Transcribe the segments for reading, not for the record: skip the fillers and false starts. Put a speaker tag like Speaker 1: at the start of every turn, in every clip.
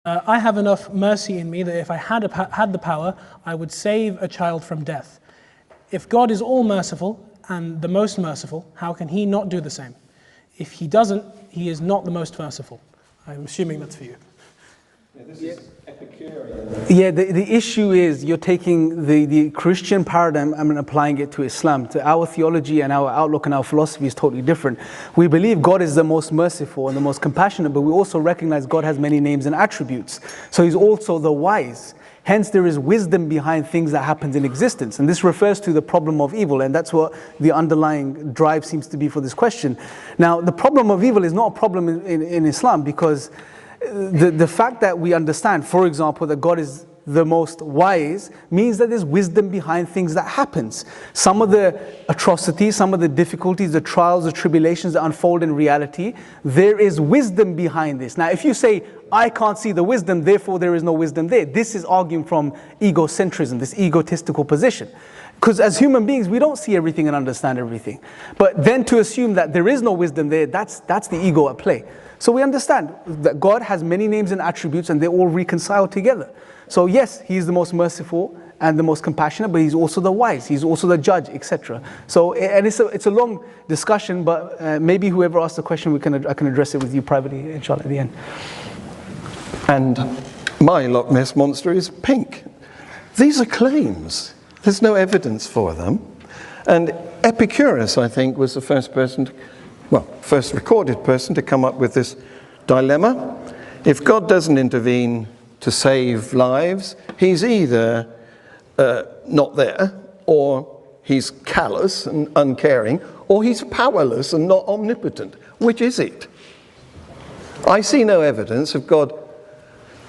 Speaker 1: I have enough mercy in me that if I had the power, I would save a child from death. If God is all merciful and the most merciful, how can he not do the same? If he doesn't, he is not the most merciful. I'm assuming that's for you.
Speaker 2: Yeah, this is Epicurean.
Speaker 3: Yeah, the issue is you're taking the Christian paradigm and applying it to Islam. To our theology and our outlook and our philosophy is totally different. We believe God is the most merciful and the most compassionate, but we also recognize God has many names and attributes. So he's also the wise. Hence, there is wisdom behind things that happens in existence. And this refers to the problem of evil, and that's what the underlying drive seems to be for this question. Now, the problem of evil is not a problem in Islam, because the fact that we understand, for example, that God is the most wise means that there's wisdom behind things that happens. Some of the atrocities, some of the difficulties, the trials, the tribulations that unfold in reality, there is wisdom behind this. Now, if you say, I can't see the wisdom, therefore there is no wisdom there, this is arguing from egocentrism, this egotistical position. Because as human beings, we don't see everything and understand everything. But then to assume that there is no wisdom there, that's the ego at play. So we understand that God has many names and attributes and they all reconcile together. So yes, he is the most merciful and the most compassionate, but he's also the wise, he's also the judge, etc. So, and it's a long discussion, but maybe whoever asked the question, I can address it with you privately, inshallah, at the end.
Speaker 2: And my Loch Ness Monster is pink. These are claims. There's no evidence for them. And Epicurus, I think, was the first recorded person to come up with this dilemma. If God doesn't intervene to save lives, he's either not there, or he's callous and uncaring, or he's powerless and not omnipotent. Which is it? I see no evidence of God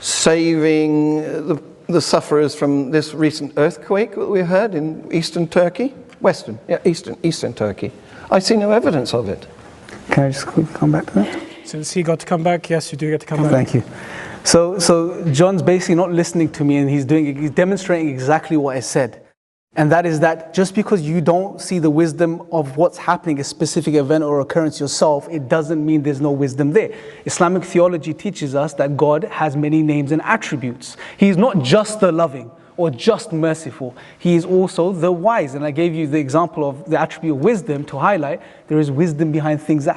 Speaker 2: saving the sufferers from this recent earthquake that we had in eastern Turkey. Eastern Turkey. I see no evidence of it.
Speaker 3: Can I just come back to that?
Speaker 1: Since he got to come back, yes, you do get to come back.
Speaker 3: Thank you. So John's basically not listening to me, and he's demonstrating exactly what I said. And that is that just because you don't see the wisdom of what's happening, a specific event or occurrence yourself, it doesn't mean there's no wisdom there. Islamic theology teaches us that God has many names and attributes. He is not just the loving or just merciful. He is also the wise. And I gave you the example of the attribute of wisdom to highlight there is wisdom behind things that happen.